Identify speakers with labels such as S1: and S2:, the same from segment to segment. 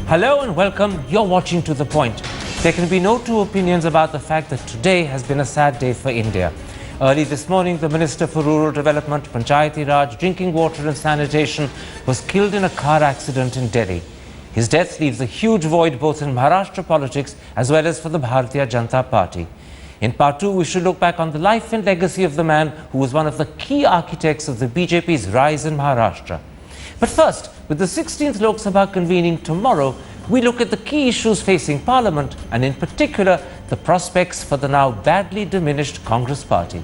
S1: Hello and welcome. You're watching To The Point. There can be no two opinions about the fact that today has been a sad day for India. Early this morning, the Minister for Rural Development, Panchayati Raj, Drinking Water and Sanitation was killed in a car accident in Delhi. His death leaves a huge void both in Maharashtra politics as well as for the Bharatiya Janata Party. In part 2, we should look back on the life and legacy of the man who was one of the key architects of the BJP's rise in Maharashtra. But first, with the 16th Lok Sabha convening tomorrow, we look at the key issues facing Parliament and in particular the prospects for the now badly diminished Congress party.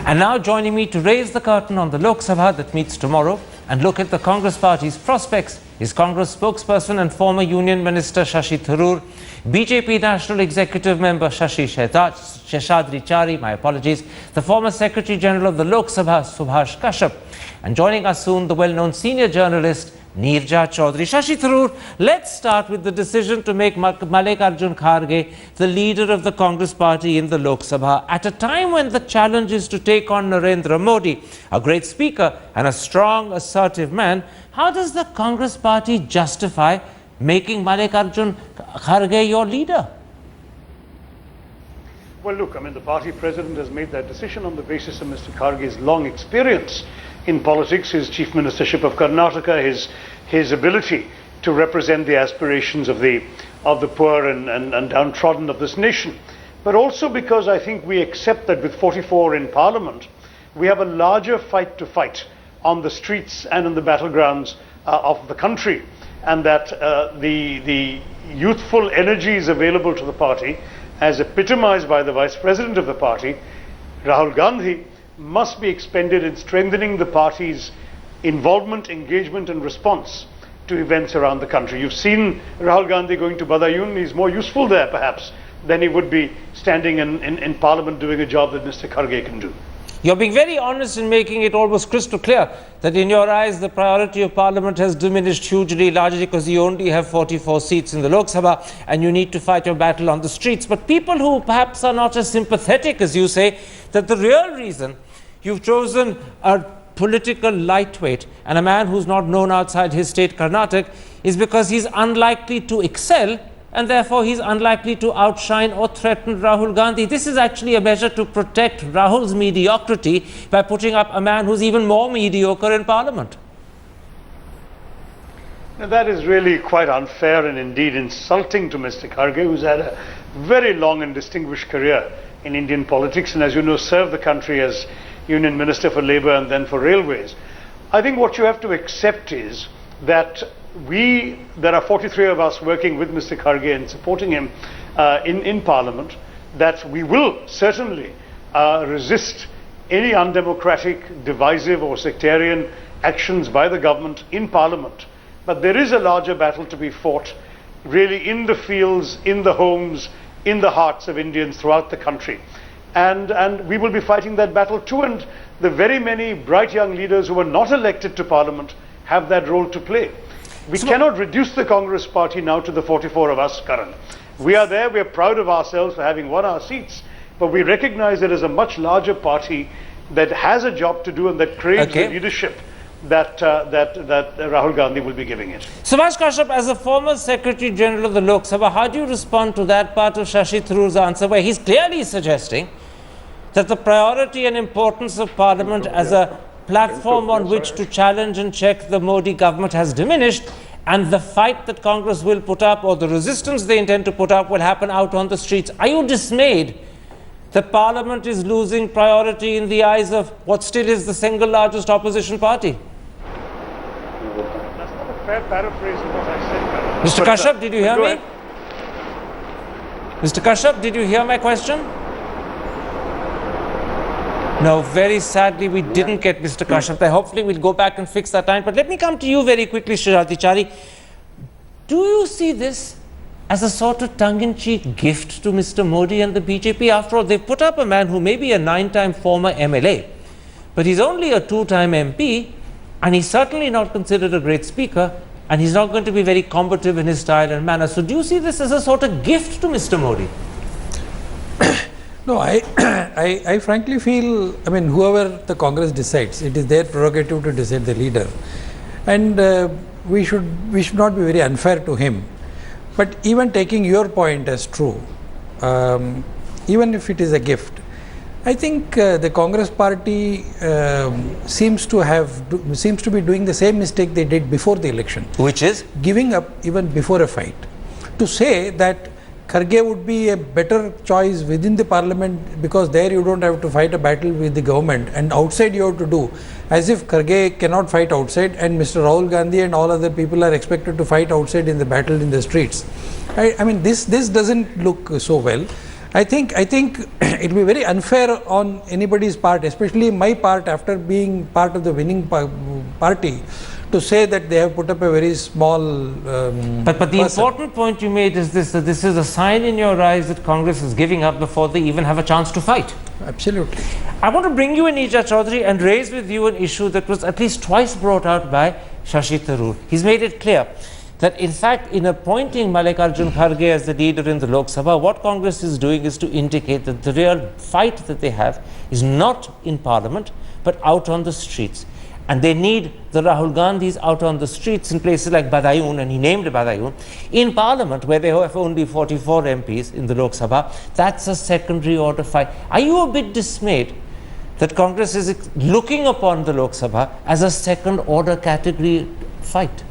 S1: And now joining me to raise the curtain on the Lok Sabha that meets tomorrow and look at the Congress party's prospects is Congress spokesperson and former Union Minister Shashi Tharoor, BJP National Executive Member Shashi Sheshadri Chari, my apologies, the former Secretary General of the Lok Sabha Subhash Kashyap, and joining us soon the well-known senior journalist Neerja Chaudhary. Shashi Tharoor, let's start with the decision to make Mallikarjun Kharge the leader of the Congress party in the Lok Sabha at a time when the challenge is to take on Narendra Modi, a great speaker and a strong, assertive man. How does the Congress party justify making Mallikarjun Kharge your leader?
S2: Well, look, the party president has made that decision on the basis of Mr. Kharge's long experience in politics, his chief ministership of Karnataka, his ability to represent the aspirations of the poor and downtrodden of this nation. But also because I think we accept that with 44 in Parliament, we have a larger fight to fight on the streets and in the battlegrounds of the country, and that the youthful energies available to the party, as epitomized by the Vice President of the party, Rahul Gandhi, must be expended in strengthening the party's involvement, engagement and response to events around the country. You've seen Rahul Gandhi going to Badayun. He's more useful there perhaps than he would be standing in Parliament doing a job that Mr. Kharge can do.
S1: You're being very honest in making it almost crystal clear that in your eyes the priority of Parliament has diminished hugely, largely because you only have 44 seats in the Lok Sabha and you need to fight your battle on the streets. But people who perhaps are not as sympathetic as you say, that the real reason you've chosen a political lightweight and a man who's not known outside his state, Karnataka, is because he's unlikely to excel and therefore he's unlikely to outshine or threaten Rahul Gandhi. This is actually a measure to protect Rahul's mediocrity by putting up a man who's even more mediocre in Parliament.
S2: Now, that is really quite unfair and indeed insulting to Mr. Kharge, who's had a very long and distinguished career in Indian politics and, as you know, served the country as Union Minister for Labour and then for Railways. I think what you have to accept is that there are 43 of us working with Mr. Kharge and supporting him in Parliament, that we will certainly resist any undemocratic, divisive or sectarian actions by the government in Parliament. But there is a larger battle to be fought really in the fields, in the homes, in the hearts of Indians throughout the country. And we will be fighting that battle too, and the very many bright young leaders who were not elected to Parliament have that role to play. We cannot reduce the Congress party now to the 44 of us, Karan. We are there, we are proud of ourselves for having won our seats, but we recognize that as a much larger party that has a job to do and that craves the leadership that Rahul Gandhi will be giving it.
S1: Subhash Kashyap, as a former Secretary General of the Lok Sabha, how do you respond to that part of Shashi Tharoor's answer where he's clearly suggesting that the priority and importance of Parliament as a platform on which to challenge and check the Modi government has diminished, and the fight that Congress will put up or the resistance they intend to put up will happen out on the streets? Are you dismayed that Parliament is losing priority in the eyes of what still is the single largest opposition party?
S2: That's not a fair paraphrase of what I said.
S1: Mr. Kashyap, did you hear me? Mr. Kashyap, did you hear my question? No, very sadly, we didn't get Mr. Kashyap there. Hopefully, we'll go back and fix that time. But let me come to you very quickly, Sheshadri Chari. Do you see this as a sort of tongue-in-cheek gift to Mr. Modi and the BJP? After all, they've put up a man who may be a 9-time former MLA, but he's only a 2-time MP, and he's certainly not considered a great speaker, and he's not going to be very combative in his style and manner. So do you see this as a sort of gift to Mr. Modi?
S3: No, I frankly feel, I mean, whoever the Congress decides, it is their prerogative to decide the leader. And we should not be very unfair to him. But even taking your point as true, even if it is a gift, I think the Congress party seems to be doing the same mistake they did before the election.
S1: Which is?
S3: Giving up even before a fight. To say that Kharge would be a better choice within the parliament because there you don't have to fight a battle with the government, and outside you have to do, as if Kharge cannot fight outside and Mr. Rahul Gandhi and all other people are expected to fight outside in the battle in the streets. I mean, this doesn't look so well. I think it will be very unfair on anybody's part, especially my part after being part of the winning party, to say that they have put up a very small
S1: But the important point you made is this, that this is a sign in your eyes that Congress is giving up before they even have a chance to fight.
S3: Absolutely.
S1: I want to bring you in, Ija Chaudhary, and raise with you an issue that was at least twice brought out by Shashi Tharoor. He's made it clear that in fact in appointing Mallikarjun Kharge as the leader in the Lok Sabha, what Congress is doing is to indicate that the real fight that they have is not in Parliament but out on the streets. And they need the Rahul Gandhis out on the streets in places like Badayun, and he named Badayun. In Parliament, where they have only 44 MPs in the Lok Sabha, that's a secondary order fight. Are you a bit dismayed that Congress is looking upon the Lok Sabha as a second order category fight?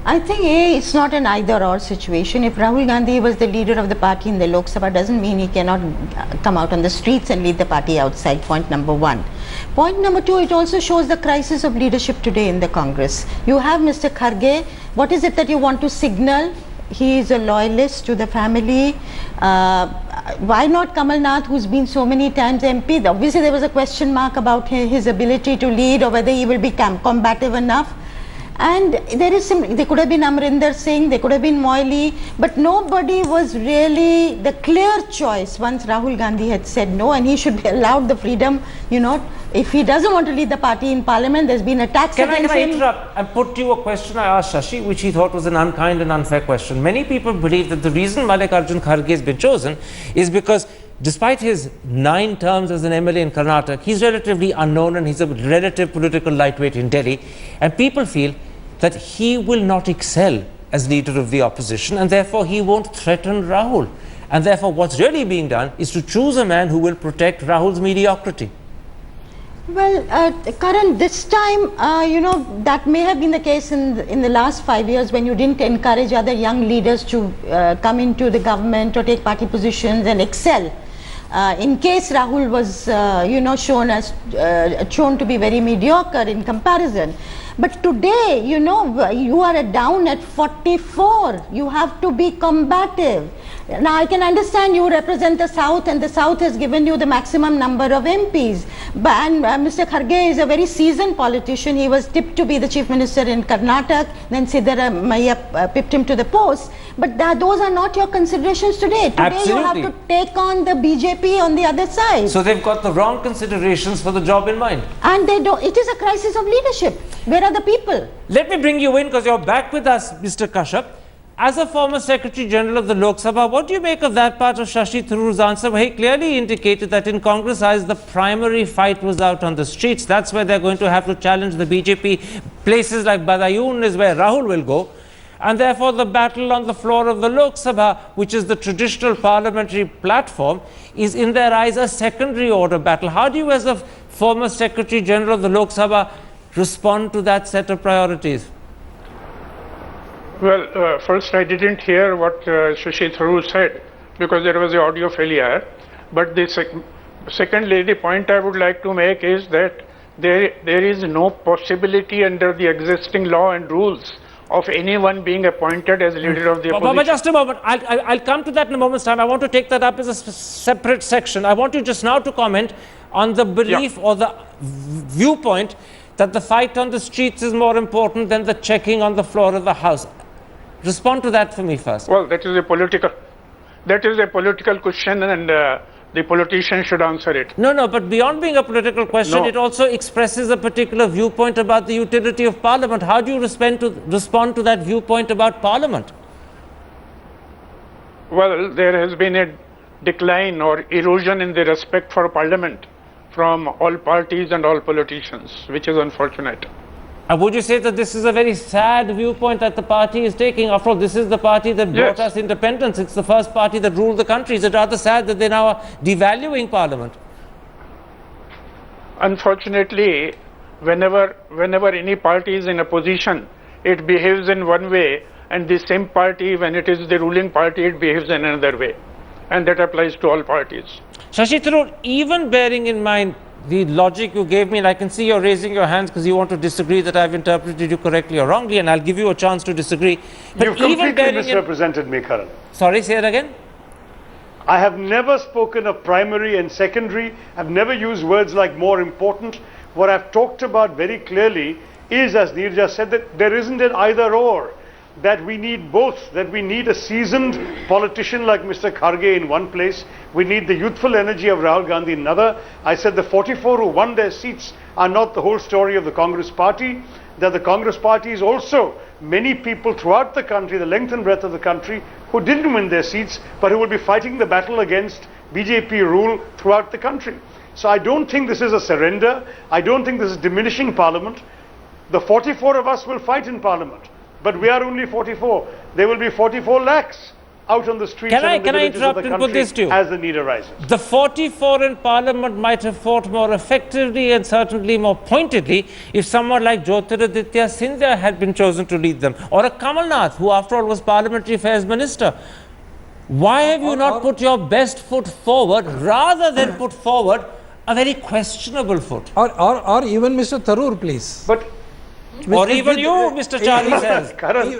S4: I think it's not an either or situation. If Rahul Gandhi was the leader of the party in the Lok Sabha, doesn't mean he cannot come out on the streets and lead the party outside. Point number one. Point number two, it also shows the crisis of leadership today in the Congress. You have Mr. Kharge. What is it that you want to signal? He is a loyalist to the family. Why not Kamal Nath, who's been so many times MP? Obviously there was a question mark about his ability to lead or whether he will be combative enough. And there could have been Amrinder Singh, there could have been Moily, but nobody was really the clear choice once Rahul Gandhi had said no, and he should be allowed the freedom, if he doesn't want to lead the party in Parliament. There's been attacks against him. Can I
S1: interrupt and put to you a question I asked Shashi, which he thought was an unkind and unfair question. Many people believe that the reason Mallikarjun Kharge has been chosen is because despite his 9 terms as an MLA in Karnataka, he's relatively unknown and he's a relative political lightweight in Delhi, and people feel that he will not excel as leader of the opposition and therefore he won't threaten Rahul. And therefore what's really being done is to choose a man who will protect Rahul's mediocrity.
S4: Well, Karan, this time, that may have been the case in the last 5 years when you didn't encourage other young leaders to come into the government or take party positions and excel. In case Rahul was, shown to be very mediocre in comparison. But today, you are down at 44. You have to be combative. Now, I can understand you represent the South and the South has given you the maximum number of MPs. And Mr. Kharge is a very seasoned politician. He was tipped to be the Chief Minister in Karnataka. Then Siddaramaiah pipped him to the post. But those are not your considerations today. Today
S1: Absolutely.
S4: You have to take on the BJP on the other side.
S1: So they've got the wrong considerations for the job in mind.
S4: And they don't. It is a crisis of leadership. Where are the people?
S1: Let me bring you in because you're back with us, Mr. Kashyap. As a former Secretary General of the Lok Sabha, what do you make of that part of Shashi Tharoor's answer where he clearly indicated that in Congress eyes the primary fight was out on the streets? That's where they're going to have to challenge the BJP. Places like Badayun is where Rahul will go. And therefore the battle on the floor of the Lok Sabha, which is the traditional parliamentary platform, is in their eyes a secondary order battle. How do you, as a former Secretary General of the Lok Sabha, respond to that set of priorities?
S5: Well, first I didn't hear what Shashi Tharoor said because there was the audio failure. But the second lady point I would like to make is that there is no possibility under the existing law and rules of anyone being appointed as leader of the opposition.
S1: But just a moment, I'll come to that in a moment's time. I want to take that up as a separate section. I want you just now to comment on the belief or the viewpoint that the fight on the streets is more important than the checking on the floor of the House. Respond to that for me first.
S5: Well, that is a political question and the politician should answer it.
S1: No, but beyond being a political question, it also expresses a particular viewpoint about the utility of Parliament. How do you respond to that viewpoint about Parliament?
S5: Well, there has been a decline or erosion in the respect for Parliament from all parties and all politicians, which is unfortunate.
S1: Would you say that this is a very sad viewpoint that the party is taking? After all, this is the party that brought us independence. It's the first party that ruled the country. Is it rather sad that they now are devaluing Parliament?
S5: Unfortunately, whenever any party is in a position, it behaves in one way, and the same party, when it is the ruling party, it behaves in another way. And that applies to all parties.
S1: Shashi Tharoor, even bearing in mind the logic you gave me, and I can see you're raising your hands because you want to disagree that I've interpreted you correctly or wrongly, and I'll give you a chance to disagree.
S2: But you've completely misrepresented me, Karan.
S1: Sorry, say it again?
S2: I have never spoken of primary and secondary. I've never used words like more important. What I've talked about very clearly is, as Neerja said, that there isn't an either or, that we need both, that we need a seasoned politician like Mr. Kharge in one place, we need the youthful energy of Rahul Gandhi in another. I said the 44 who won their seats are not the whole story of the Congress party, that the Congress party is also many people throughout the country, the length and breadth of the country, who didn't win their seats, but who will be fighting the battle against BJP rule throughout the country. So I don't think this is a surrender. I don't think this is diminishing Parliament. The 44 of us will fight in Parliament, but we are only 44. There will be 44 lakhs out on the streets and in the villages of the country as the need arises.
S1: The 44 in Parliament might have fought more effectively and certainly more pointedly if someone like Jyotiraditya Scindia had been chosen to lead them, or a Kamal Nath, who after all was Parliamentary Affairs Minister. Why have you not put your best foot forward rather than put forward a very questionable foot?
S3: Or even Mr. Tharoor, please.
S2: But
S1: or even you, Mr. Charlie says.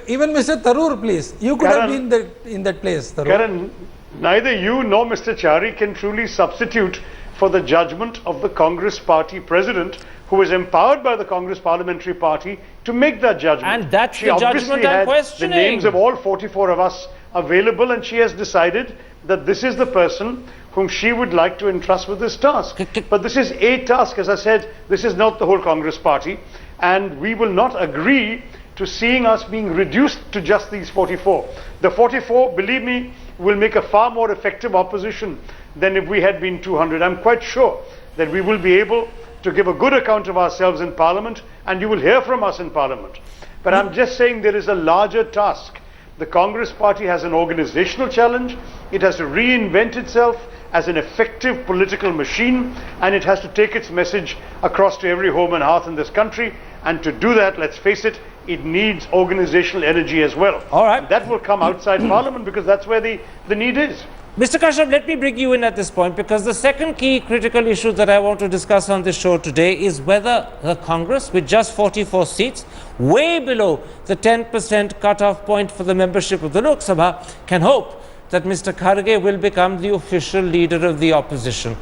S3: Even Mr. Tharoor, please. You could have been in that place, Tharoor.
S2: Karan, neither you nor Mr. Chari can truly substitute for the judgment of the Congress party president, who is empowered by the Congress parliamentary party to make that judgment.
S1: And that's the judgment I'm questioning.
S2: The names of all 44 of us available, and she has decided that this is the person whom she would like to entrust with this task. But this is a task, as I said, this is not the whole Congress party, and we will not agree to seeing us being reduced to just these 44. The 44, believe me, will make a far more effective opposition than if we had been 200. I'm quite sure that we will be able to give a good account of ourselves in Parliament, and you will hear from us in Parliament. But I'm just saying there is a larger task. The Congress party has an organizational challenge. It has to reinvent itself as an effective political machine, and it has to take its message across to every home and hearth in this country. And to do that, let's face it, it needs organizational energy as well.
S1: All right.
S2: That will come outside Parliament, because that's where the need is.
S1: Mr. Kashyap, let me bring you in at this point, because the second key critical issue that I want to discuss on this show today is whether the Congress, with just 44 seats, way below the 10% cutoff point for the membership of the Lok Sabha, can hope that Mr. Kharge will become the official leader of the opposition.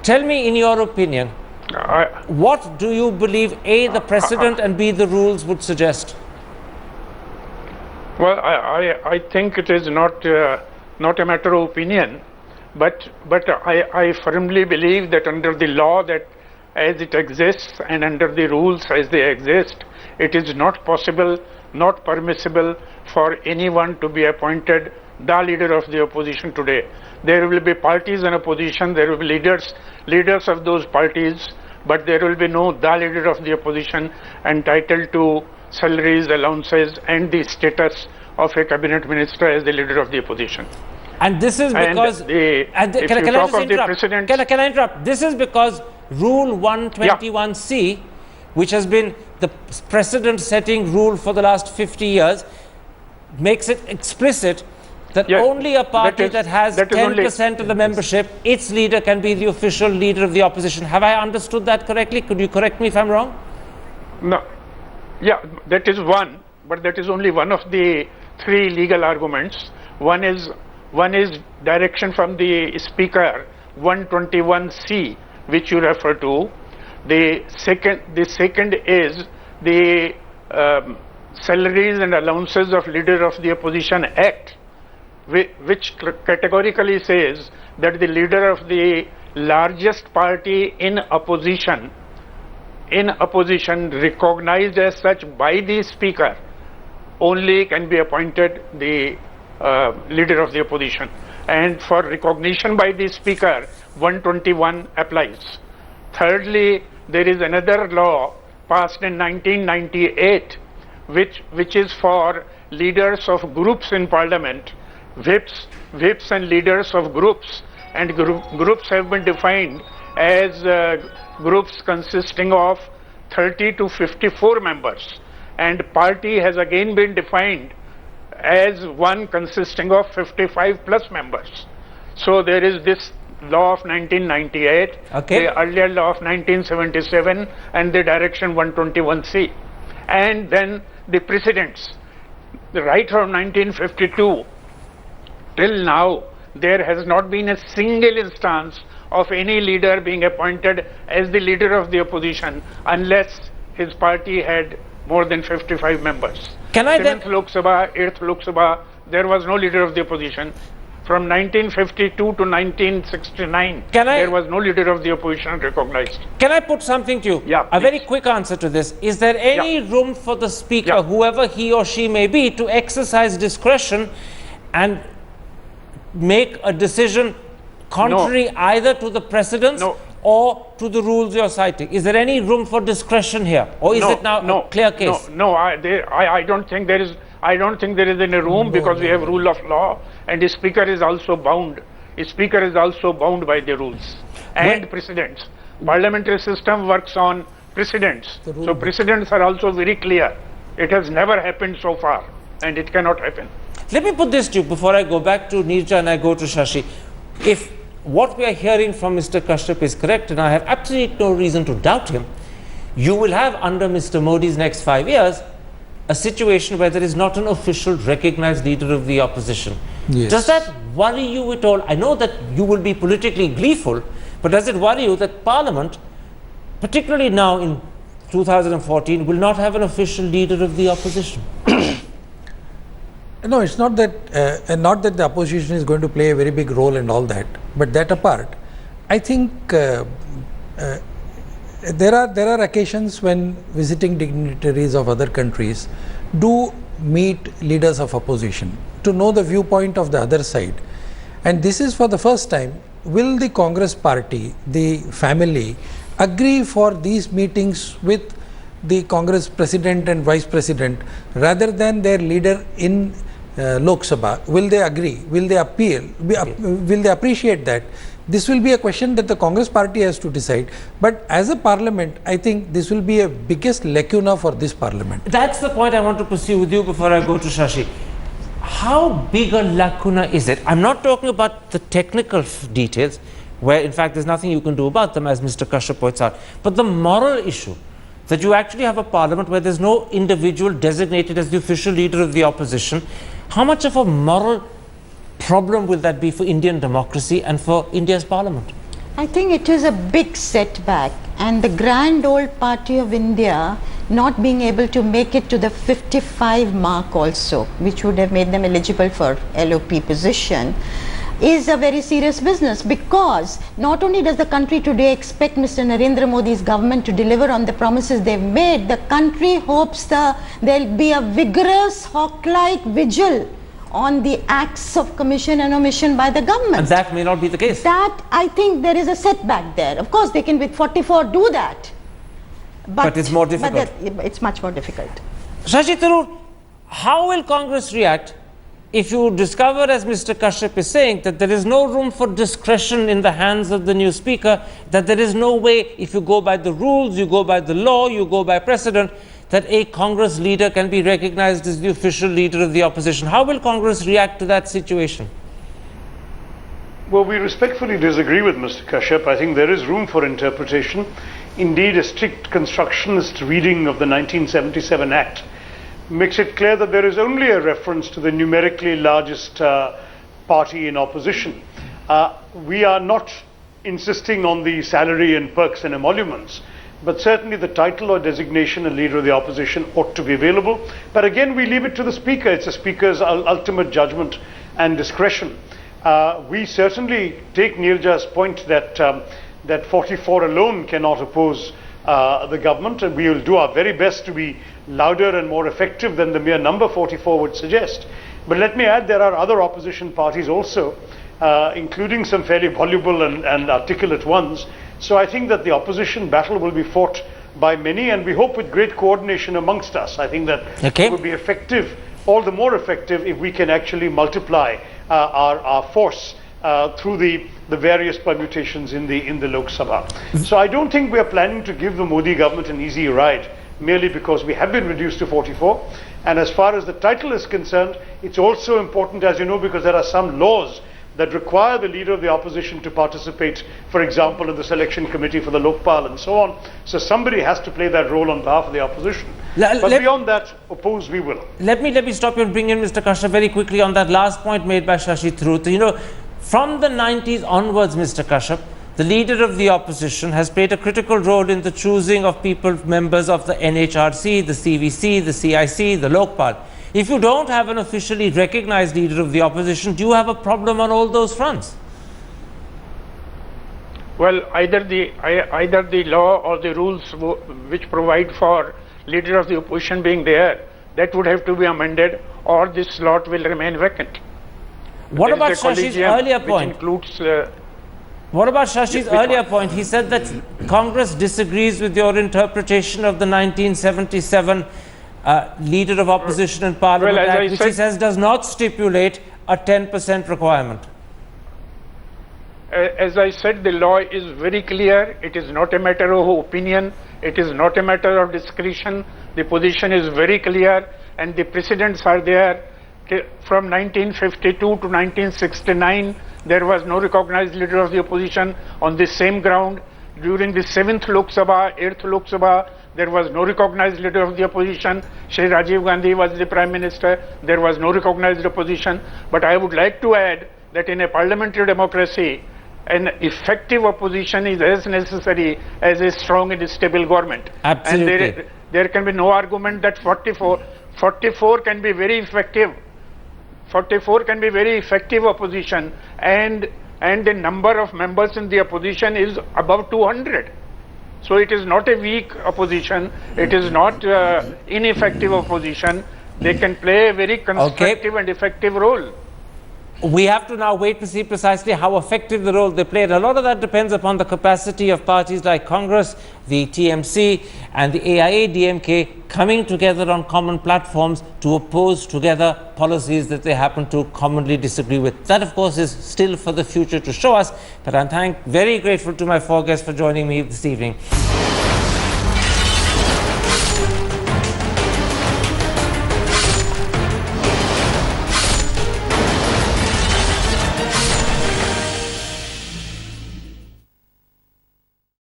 S1: Tell me, in your opinion, what do you believe, A, the precedent, and B, the rules would suggest?
S5: Well, I think it is not a matter of opinion, but I firmly believe that under the law that as it exists and under the rules as they exist, it is not possible, not permissible for anyone to be appointed the leader of the opposition today. There will be parties in opposition, there will be leaders of those parties, but there will be no the leader of the opposition entitled to salaries, allowances, and the status of a cabinet minister as the leader of the opposition.
S1: And this is because... Can I interrupt? This is because Rule 121C, which has been the precedent-setting rule for the last 50 years, makes it explicit that only a party that has 10% of the membership, its leader can be the official leader of the opposition. Have I understood that correctly? Could you correct me if I'm wrong?
S5: No. Yeah, that is one, but that is only one of the three legal arguments. One is direction from the Speaker, 121C, which you refer to. The second is the Salaries and Allowances of Leader of the Opposition Act, which categorically says that the leader of the largest party in opposition recognized as such by the Speaker only can be appointed the leader of the opposition. And for recognition by the Speaker, 121 applies. Thirdly, there is another law passed in 1998 which is for leaders of groups in Parliament, whips and leaders of groups, and groups have been defined as groups consisting of 30 to 54 members, and party has again been defined as one consisting of 55 plus members. So there is this law of 1998, the earlier law of 1977, and the direction 121C. And then the precedents. Right from 1952 till now, there has not been a single instance of any leader being appointed as the leader of the opposition unless his party had more than 55 members.
S1: Can I
S5: 7th Lok Sabha, 8th Lok Sabha, there was no leader of the opposition. From 1952 to 1969, there was no leader of the opposition recognized.
S1: Can I put something to you?
S5: Yeah,
S1: a very quick answer to this. Is there any room for the Speaker, whoever he or she may be, to exercise discretion and make a decision contrary either to the precedents or to the rules you're citing? Is there any room for discretion here, or is it now a clear case?
S5: I don't think there is. I don't think there is any room because we have rule of law, and the Speaker is also bound. The Speaker is also bound by the rules and precedents. Parliamentary system works on precedents, so precedents are also very clear. It has never happened so far, and it cannot happen.
S1: Let me put this to you before I go back to Neerja and I go to Shashi. If what we are hearing from Mr. Kashyap is correct, and I have absolutely no reason to doubt him, you will have under Mr. Modi's next 5 years a situation where there is not an official recognized leader of the opposition.
S3: Yes.
S1: Does that worry you at all? I know that you will be politically gleeful, but does it worry you that Parliament, particularly now in 2014, will not have an official leader of the opposition?
S3: No, it's not that not that the opposition is going to play a very big role and all that, but that apart, I think there are occasions when visiting dignitaries of other countries do meet leaders of opposition to know the viewpoint of the other side. And this is for the first time. Will the Congress party, the family, agree for these meetings with the Congress president and vice president rather than their leader in Lok Sabha? Will they agree? Will they appeal? Will they appreciate that? This will be a question that the Congress party has to decide. But as a parliament, I think this will be a biggest lacuna for this parliament.
S1: That's the point I want to pursue with you before I go to Shashi. How big a lacuna is it? I'm not talking about the technical details, where in fact there's nothing you can do about them, as Mr. Kashyap points out, but the moral issue that you actually have a parliament where there's no individual designated as the official leader of the opposition. How much of a moral problem will that be for Indian democracy and for India's parliament?
S4: I think it is a big setback, and the grand old party of India not being able to make it to the 55 mark also, which would have made them eligible for LOP position, is a very serious business, because not only does the country today expect Mr. Narendra Modi's government to deliver on the promises they've made, the country hopes there'll be a vigorous hawk-like vigil on the acts of commission and omission by the government.
S1: And that may not be the case.
S4: That, I think there is a setback there. Of course, they can with 44 do that.
S1: But it's more difficult.
S4: It's much more difficult.
S1: Shashi Tharoor, how will Congress react if you discover, as Mr. Kashyap is saying, that there is no room for discretion in the hands of the new speaker, that there is no way, if you go by the rules, you go by the law, you go by precedent, that a Congress leader can be recognized as the official leader of the opposition? How will Congress react to that situation?
S2: Well, we respectfully disagree with Mr. Kashyap. I think there is room for interpretation. Indeed, a strict constructionist reading of the 1977 Act makes it clear that there is only a reference to the numerically largest party in opposition. We are not insisting on the salary and perks and emoluments, but certainly the title or designation of leader of the opposition ought to be available. But again, we leave it to the speaker. It's the speaker's ultimate judgment and discretion. We certainly take Neerja's point that 44 alone cannot oppose the government, and we will do our very best to be louder and more effective than the mere number 44 would suggest. But let me add, there are other opposition parties also including some fairly voluble and articulate ones. So I think that the opposition battle will be fought by many, and we hope with great coordination amongst us. I think that it will be effective, all the more effective, if we can actually multiply our force through the various permutations in the Lok Sabha. So I don't think we are planning to give the Modi government an easy ride merely because we have been reduced to 44. And as far as the title is concerned, it's also important, as you know, because there are some laws that require the leader of the opposition to participate, for example, in the selection committee for the Lokpal and so on. So somebody has to play that role on behalf of the opposition. But beyond that, oppose we will.
S1: Let me stop you and bring in Mr. Kashyap very quickly on that last point made by Shashi Tharoor. You know, from the 90s onwards, Mr. Kashyap, the leader of the opposition has played a critical role in the choosing of members of the NHRC, the CVC, the CIC, the Lokpal. If you don't have an officially recognized leader of the opposition, do you have a problem on all those fronts?
S5: Well, either the law or the rules which provide for leader of the opposition being there, that would have to be amended, or this slot will remain vacant.
S1: What about Shashi's earlier point?
S5: Includes,
S1: what about Shashi's earlier point? He said that Congress disagrees with your interpretation of the 1977 leader of opposition in Parliament Act, which he says does not stipulate a 10% requirement.
S5: As I said, the law is very clear. It is not a matter of opinion. It is not a matter of discretion. The position is very clear, and the precedents are there. From 1952 to 1969, there was no recognized leader of the opposition on the same ground. During the 7th Lok Sabha, 8th Lok Sabha, there was no recognized leader of the opposition. Shri Rajiv Gandhi was the Prime Minister. There was no recognized opposition. But I would like to add that in a parliamentary democracy, an effective opposition is as necessary as a strong and stable government.
S1: Absolutely.
S5: And there can be no argument that 44 can be very effective. 44 can be very effective opposition, and the number of members in the opposition is above 200. So it is not a weak opposition. It is not ineffective opposition. They can play a very constructive and effective role.
S1: We have to now wait to see precisely how effective the role they play. And a lot of that depends upon the capacity of parties like Congress, the TMC and the AIA-DMK coming together on common platforms to oppose together policies that they happen to commonly disagree with. That, of course, is still for the future to show us. But I'm very grateful to my four guests for joining me this evening.